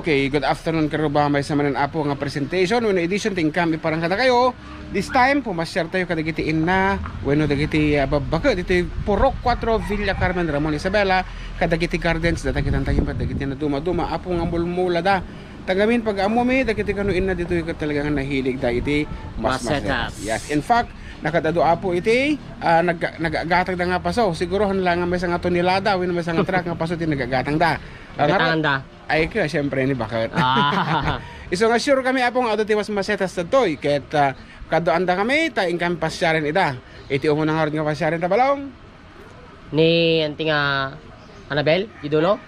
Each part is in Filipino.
Okay, good afternoon karuba may samanan apo nga presentation when edition ting kami parang kada kayo. This time pumasyar tayo kadagitiin na bueno dagiti babaka dito Purok 4 Villa Carmen Ramon Isabela kadagiti gardens datagitan tayo pa dagiti na duma-duma apo nga mulmula da. Tagamin pag amumi dagiti kanuin na dito yung talagang nahilig da iti masetas. Yes, in fact nakadado apo iti nagagatang da nga paso. Sigurohan lang nga may nga tonelada when may nga truck nga paso ti nagagatang da. Nagatangan Ay ka syempre ni bakit. Iso nga sure kami apong ato ti masetas sa toy ket kado anda kami ta ingkam pasyarin ida. Iti umo nga nga pasyarin ta balong. Ni anting Annabel, idulo?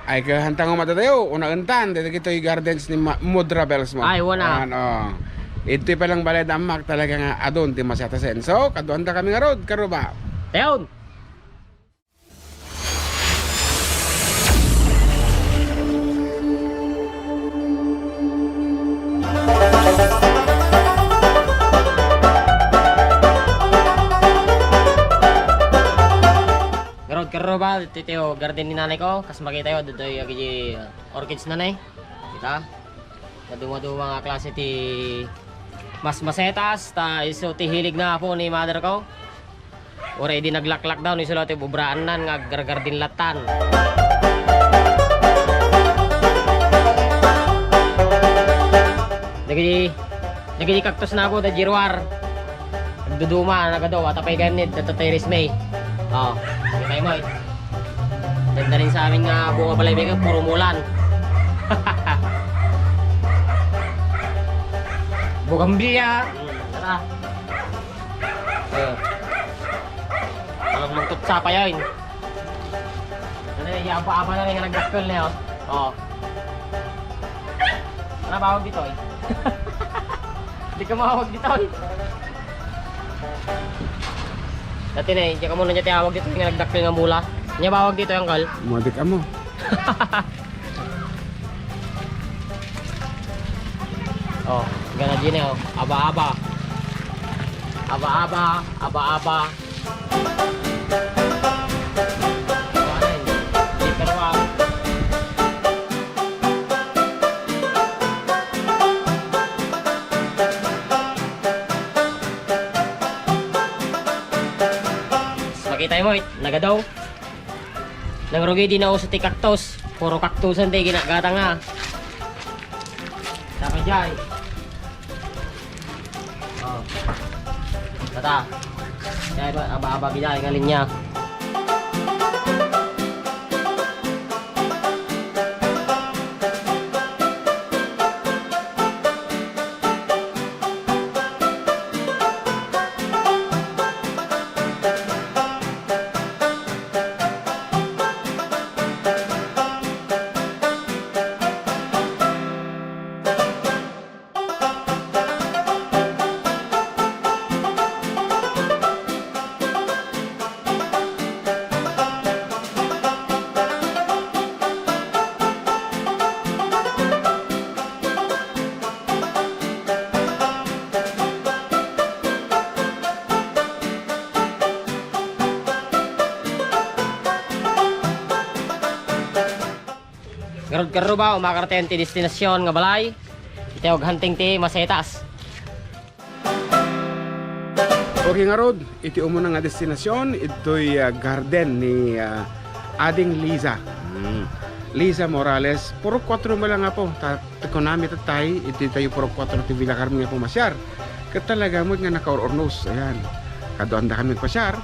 Ay ka hantang mo matatayo una entan dito kitoy gardens ni Mudra Bells mo. Ay wala. Ano. Ito pa lang balay damak talaga nga adon ti masetasen. So kado anda kami nga rod karuba. Teon. Karo ba titeo garden ni nanay ko kas makita yo dito yung orchids nanay kita kaduma-duma nga klase ti masetas ta iso ti hilig na po ni mother ko already naglaklak daw ni sila ti bubraan nan nga gargardin latan nagidi cactus na ako da jirwar nagduduma nagadaw atapay ganit dito terrace may oh, kita mo eh. Ganda rin sa amin nga bunga balay may puro mulan. Bugambilya. Tara. Alam mong tutsa pa yun. Ano yung apa-apa na rin nga nagdakkel na yun. Oh. Ano bawag dito eh? Hindi ka mawag dito eh. Dati na eh, kaya ka muna niya tiyawag dito yung nagdakil nga mula. Niya bawag dito yung kal. Madik amo. Oh, gana din eh oh. Aba-aba. Aba-aba, aba-aba. Makita mo, nagadaw. Nangrugi din ako sa tikaktos. Puro kaktusan tayo ginagata nga. Tama dyan. Oh. Tata. Dahil ba, aba-aba binali nga linya. Garod-garo ba umakarten ti destinasyon nga balay ito hunting ti masetas. Okay nga rod, iti umuna nga destinasyon ito'y garden ni Ading Liza. Liza Morales, Purok 4 mo lang nga po. Economy tatay, iti tayo Purok 4 ti Villa Carmen nga po masyar. Katalaga mo nga naka-ornos. Ayan, kadoan da kami pasyar.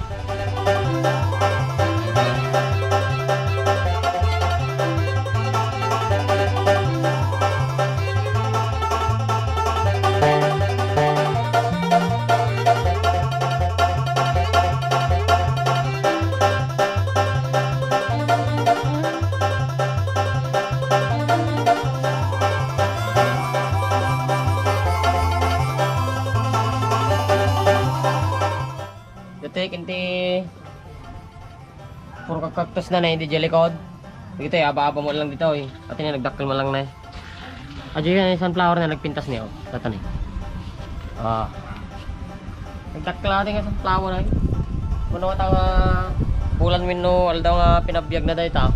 Kinti puro kakaktos na hindi dyan likod dito eh, aba-aba mo lang dito eh at yun nagdakkel mo lang na eh adyo yan yung sunflower na nagpintas niya oh datan eh nagdakkel natin yung sunflower eh kung naman tayo bulan min no aldaw nga pinabiyag na dahil ta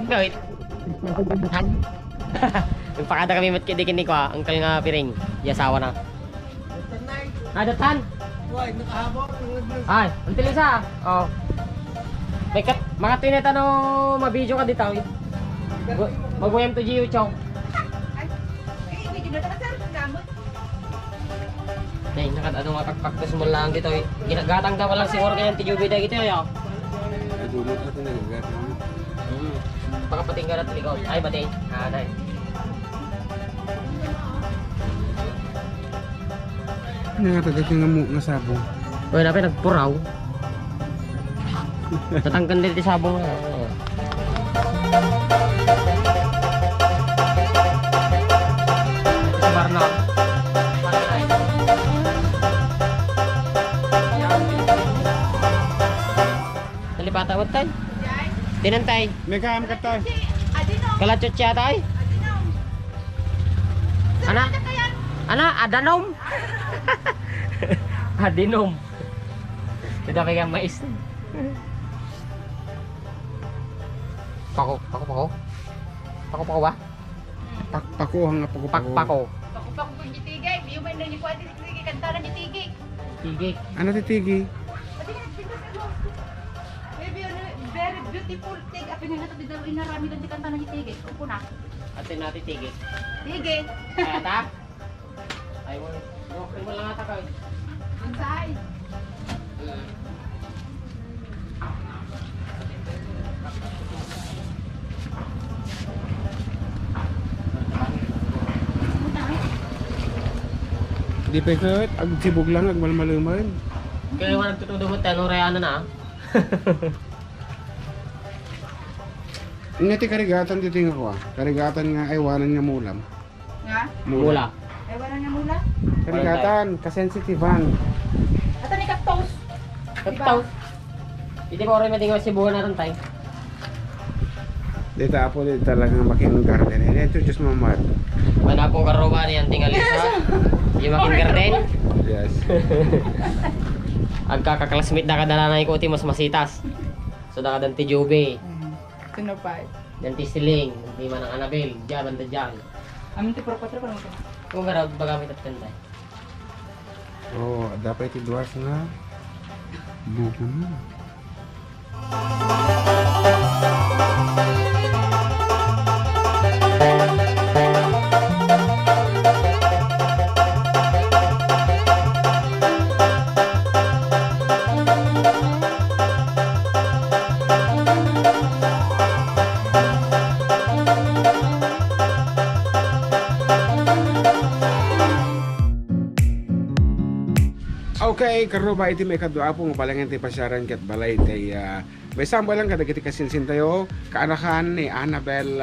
Gawit. Nagpakada kami matkidikin ko Uncle nga piring. Di asawa na. Datan. Ay, until isa. Oh. May mga tinetano mabidyo ka dito. Mag-wem to Gio Chow. Ay, nakat ano nga kakpaktos mo lang dito. Ginagatang ka lang siguro kaya ng tijubida dito yo. Nagulot natin nagagatang. Pakapating ka natin ikaw. Ay, batay. Dahil. Ano nga tagad nga sabong? Uy, napi nagpuraw. Tatangkan din ti sabong. Sa barna. Nalipata mo tayo? Tinantay. May kaam ka tayo. Kalachot siya tayo? Ana? Ana? Adanom? Adinom. Tidak pegang mais. Pako ba? Pako nga pako. Pako. Pakupako kung gitigay, di man nang ikuha gitigay kantaran gitigay. Tigik. Ano titigi? Pati ka nagtindas ka mo. Maybe very beautiful thing. Apin nila tabi daw inarami lang di kantaran gitigay. Kupo na. Atin natin tigik. Tigay. Ay, ata? Ay, mo lang ata ka. Unsay? Di pa ikot. Ag sibog lang. Ag malmaluman. Kaya mo nagtutudo mo tayo, reyana na. Ingati karigatan dito yung ako Karigatan nga aywanan nga mulam. Nga? Mula. Ay wala nga mula. Karigatan. Kasensitivan. Ato ni kaktos. Kaptaw. Hindi ko rin matingaw si buwan natin tayo. Dito po dito talagang making garden. Ito just mamad. Mana po karoba niyan tingali sa yung making garden. Yes. Agkakaklasmate na kadala na ikuti mas masitas. So nakadanti Jobe. Sino pa? Danti Siling. Di man ang Annabelle. Diyan, banda dyan. Amin ti propatro pa naman. Kung garag bagamit at kanday. Oh, dapat iti duwas nga. Buko na. Okay, karuba iti may kadua po palangan ti pasyaran ket balay tay may sambal lang kadagiti kasinsin tayo kaanakan ni Annabel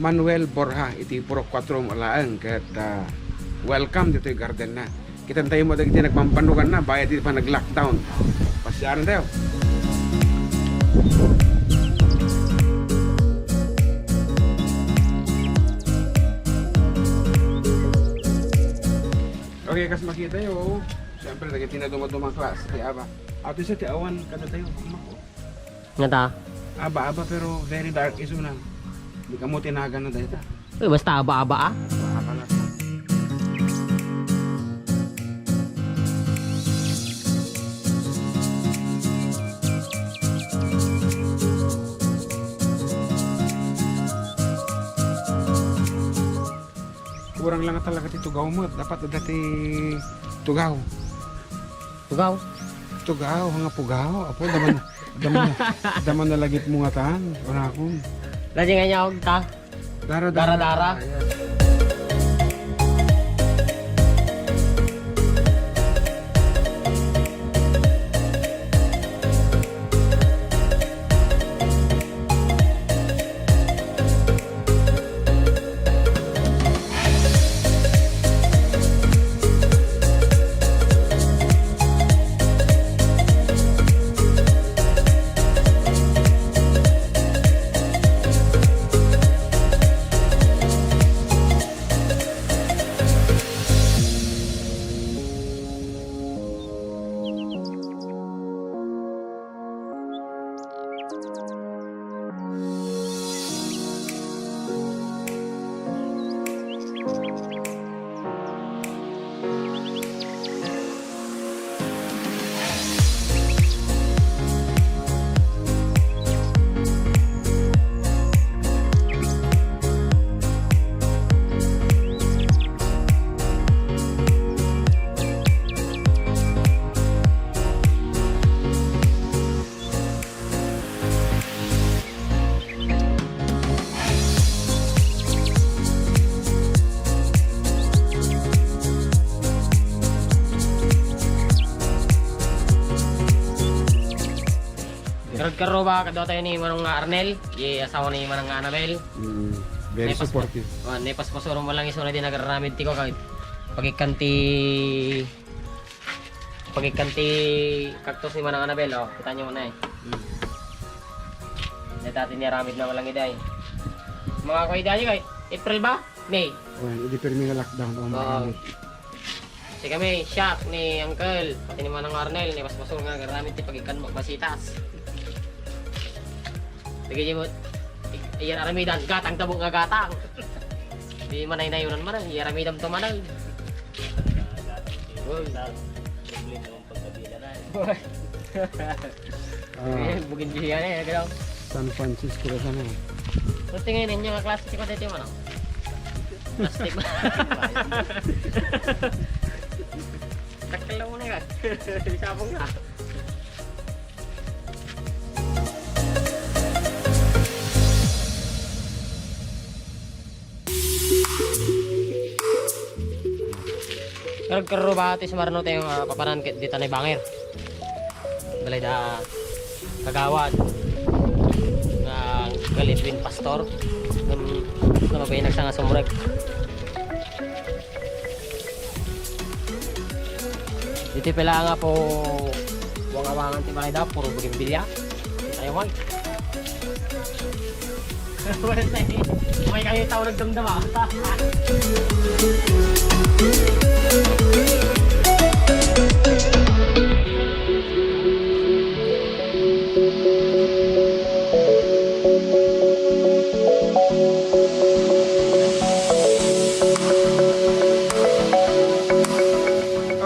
Manuel Borja iti Purok 4 malaang ket welcome dito yung garden na. Kita tayo mo dagiti nagpampanugan na bayad iti pa nag-lockdown. Pasyaran tayo. Okay, kas makita yo. Siyempre, naging tinaduma-dumang klas. Di aba. Ato sa tiawan, kada tayo. Nga ta? Aba-aba pero very dark iso na. Hindi ka mo tinagan na dahil ta. Uy, basta aba-aba ah. Aba lang. Kurang lang talaga ti tugaw mo. Dapat dati tugaw. Tugaw. Tugaw, hanga pugaw. Apo, daman na lagit mo nga taan. Wala akong. Lagi nga niya ako ta. Dara-dara. Nagkarod karo ba kadto tayo ni Manong Arnel, asawa ni Manang Annabel. Very supportive. Ne paspasoro mo lang iso na din nagaramid ti ko kag pagikanti kaktos ni Manang Annabel, oh. Kita nyo muna eh. Dati ni Ramid na walang iday. Mga kaiday kay April ba? May. Hindi permi nga lockdown o maramit. Si kami, shock ni Uncle, pati ni Manang Arnel, ni paspasoro nga garamid ti pagikan mo basitas. Sige mo, iyan aramidan, gatang tabok nga gatang. Di manay na yun man, iyan aramidam to manay. Bugin biya na yun, gano'n. San Francisco na sana. So tingin ninyo nga klase ko dito yung ano? Plastic ba? Takalaw mo na ka. Sabong na. Karo ba ati sumarno tayo papanan dito na bangir. Dalay da kagawad nga Galidwin Pastor ano ba yung nagsanga sumurek. Dito pala nga po wang-awangan ti balay da puro buging bilya. Tayo mag. May kayo tao nagdamdam ah.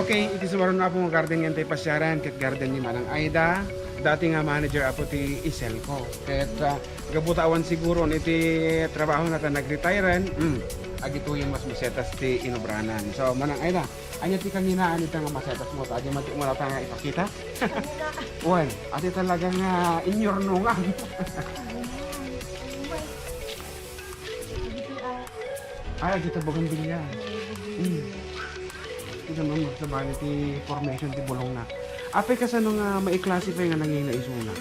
Okay, iti sumaron na po mga garden yan tayo pasyaran, kit garden ni Manang Aida. Dati nga manager apo ti Iselco. Kahit gabutawan siguro iti trabaho na ta nag-retirean, agituyin mas masetas ti inobranan. So Manang Aida, anya ti kanginaan ito nga masetas mo, adi mati mo ta nga ipakita? Well, ati talaga nga inyornungan. Ay, dito bagang bilya. Ito naman sa bali ti formation ti bulong na. Apay ka sa nung mai-classify nga nanging naisuna?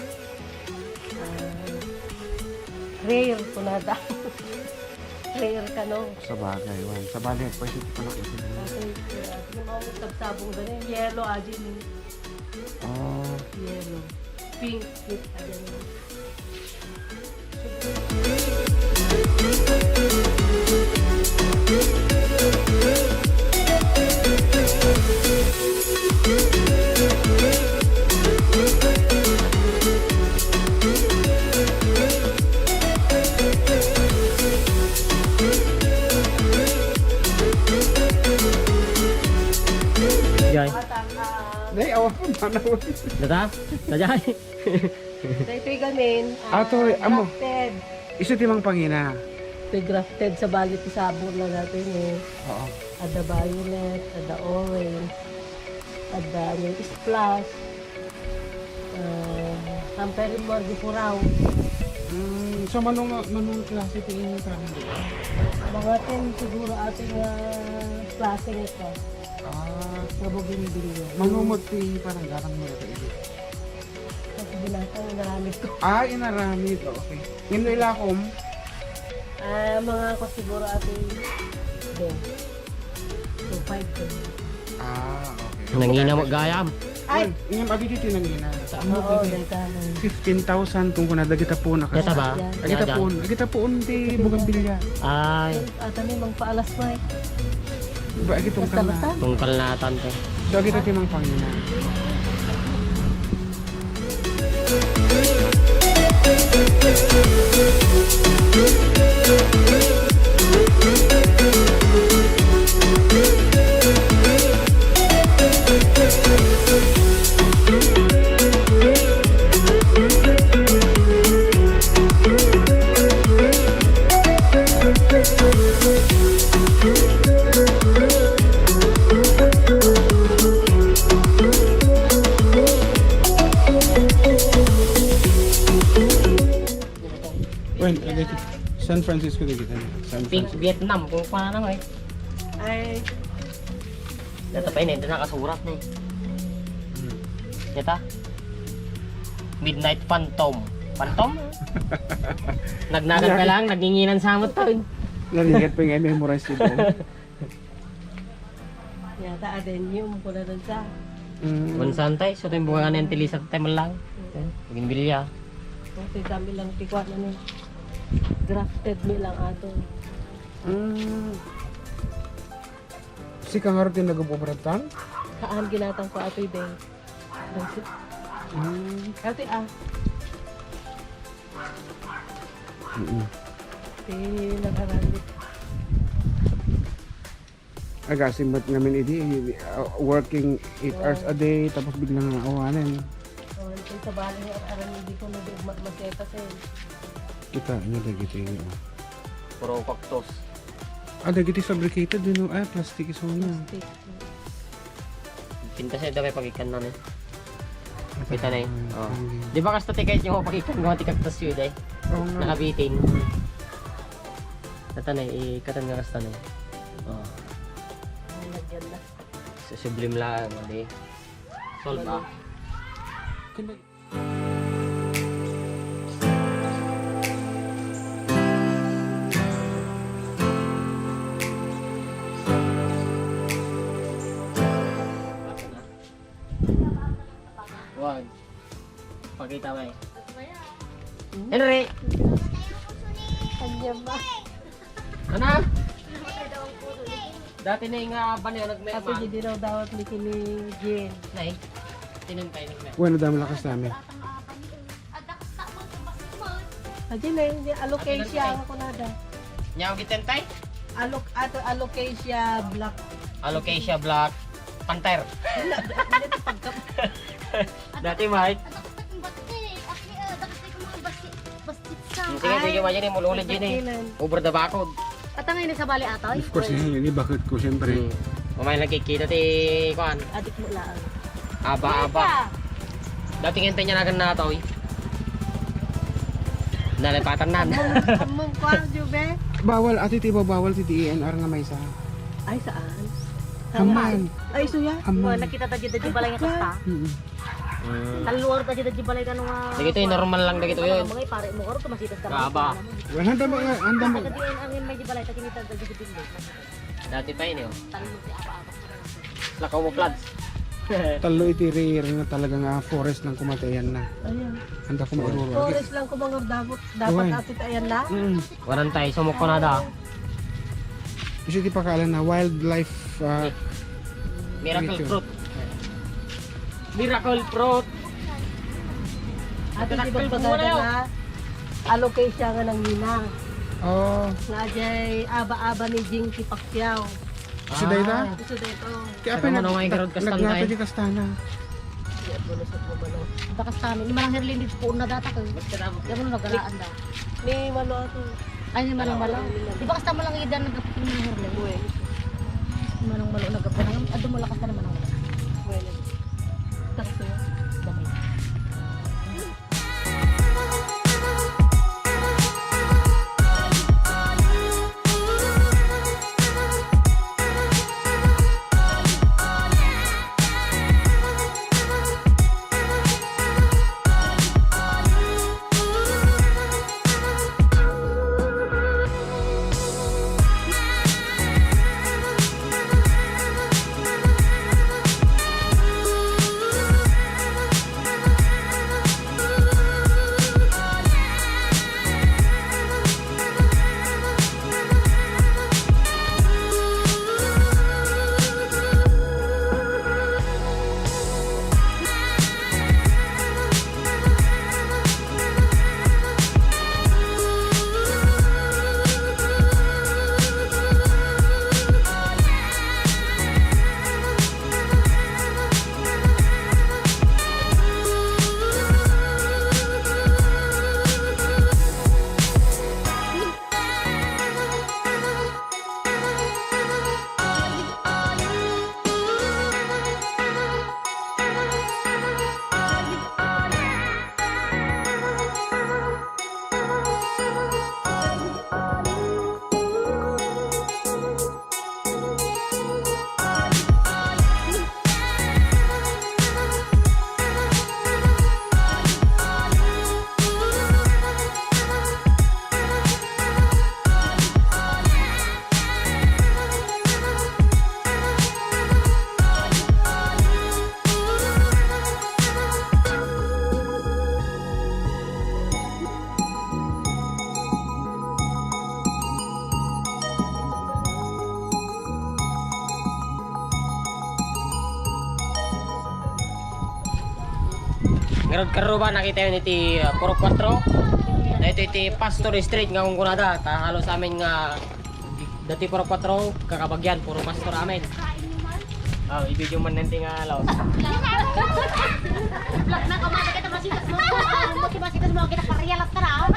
Rare ko na daw. Rare ka no. Sa bagay, wan. Sa bali, pwede ko na ito. Yung mga tagsabong ganun. Yellow, ajin. Oh. Yellow. Pink, pink, ajin. Jai. Nay, awa po, manaw. Data? Dajay. Ito yung gamin. Ato, amo. Grafted. Iso timang pangina. Ito yung grafted sa balit sabon na natin eh. Oo. Ada violet, ada orange, ada yung splash. Sampai mo di puraw. So manong klase ti yung trabaho dito? Mga tin siguro ating klase nito. Nabugin din yun. Manumot ti parang garang mo ito ito. Kasi binatang naramit ko. Inaramid. Okay. Ngino ilakom? Mga ko siguro ating din. 2.5 din. Okay. Nangina mo gayam. Ay! Ingam agi dito nangina. Sa amo Oo, ti data. 15,000 kung kunada kita po na Data ba? Agita po ti bugambilya. Ay, At ano yung paalas mo eh. Ba agitong ka na. Basta-basta. tungkal natan to. Do agita timang pangina. Well, San Francisco de kita. San Pink Francisco. Vietnam kung paano naman eh. Ay, Data pa yun, ito nakasurat na eh. Data? Midnight Phantom. Phantom? Nagnagan ka lang, naginginan sa amot taon. Naligat pa yung memorize dito. Yata adenyum ko na dun sa. Mansantay, so ito yung bunga ng tilisa tayo lang. Maging bilya. Kasi dami lang tikwa na ni. Grafted mi lang ato. Si kangarot yung nag-uoperatan? Kaan ginatang ko ato ibeng. Kasi nag-aralit. Agasimbat namin idi, working 8 hours a day, tapos biglang awanin. Kung sa bali niya at aran hindi ko na maseta sa Kita nyo dagiti. Puro cactus. Dagiti fabricated din, plastic iso na. Pinta siya daw pagikan na Kita na Di ba kasta tikait yung pagikan ng mga cactus yun eh? Oo nga. Nakabitin. Natanay, ikatan nga kasta na Lagyan na. Sublim lang, hindi. Solve ah. Wag. Pakita mo Henry! Kanya ba? Ano? Dati na yung banyo Kasi nagmema. hindi raw dawat ni kini Jen. Nay, tinintay nagmema. Bueno, dami lakas namin. Adi na hindi alocasia ko na da. Nyaw gitentay? Alocasia black. Alocasia Black Panther. Dati Mike. Sige, mo dyan mululid dyan Over the backwood. Patangay na sa bali atoy. Of course, yun, bakit ko siyempre. Mamay nagkikita ti kuan. Adik mo lang. Aba. Dati ngintay niya nagan na ito. Nalipatan na. Among kwan jube. Bawal, ati tiba bawal ti DNR nga may sa. Ay saan? Haman. Ay suya. Haman. Nakita ta dito balay nga kasta. Taluor ta dito balay ka nung Dito yung normal lang dito yun. mga pare mo karo masitas ka. Aba. Wala handa mo, handa mo. Kasi ang may balay ta kinita ta dito dito. Dati pa yun yun. Taluor si aba-aba. Lakaw mo floods. Talo iti rare nga talaga nga forest lang kumatayan na. Ayan. Handa ko maururo. Forest lang ko mga dapat Uwan. atit ayan na. Waran tayo, sumuk ko na da. Kasi ti pakalan na wildlife Miracle Creature. fruit. Miracle fruit. Ate di ba Pinakpil mo pagkada na yun. na alocasia nga ng ninang. Oh, Nga jay aba-aba ni Jinky Pacquiao. si Dayda. Gusto dito. Kaya Saka mo na nga ikarod kastana nagnata eh. di kastana. Iya po na sa mabalo. Dakas kami, ni malang herlin dito po na data ko. Yan mo nagalaan da. Ni mano ato. Ay ni malang malo. Di ba kasta mo lang idan nagaputin ng herlin? Uwe. Malang malo nagaputin. Ado mo lakas ka naman ang Bueno. Takso. dami. Garod karo ba nakita yun iti Puro 4. Dito iti Pastor Street nga kung kunada. Ta halos amin nga dati Puro 4 kakabagyan puro pastor amin. Oh, i-video man nanti nga laos. Vlog na kumada kita masitas mo. Masitas mo kita parialat ka na.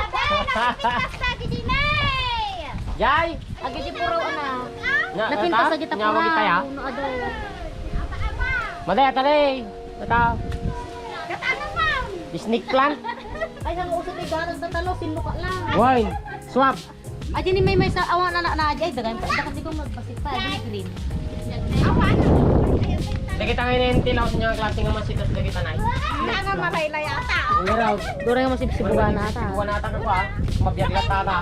Lagi di nay. Jay, Agi di puro na. napintas sa kita pura. Kita ya. Madaya tali. Bata. Katano pa. Snake plant. Ay nang usot ay garang sa talo sinuka lang. Wine. Swap. Ay di may sa awan na ay dagan pa kasi ko magbasit pa di green. Awan. Nakita ngayon yung tilaw niya klase nga masitas na kita na. Ano malaylay ata. Ngaraw. Dura nga masibsibuan na ata. Buwan ata ka ko ah. Mabiyaglat ata.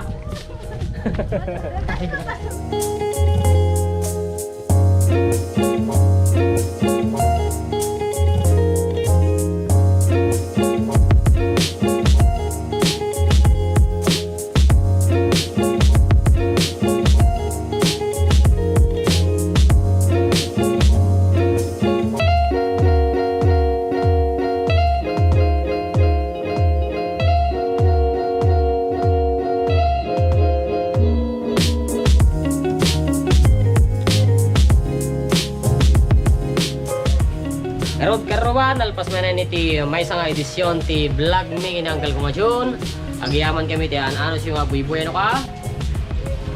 Karod karuban, alpas man ni ti may isang edisyon ti vlog mi inanggal ko majon. Agiyaman kami ti ano siya nga buy-buy ano ka.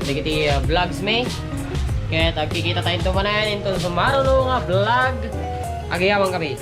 Dagi ti vlogs mi. Kaya tagkikita tayo ito manayan ito sa maruno nga vlog. Agiyaman kami.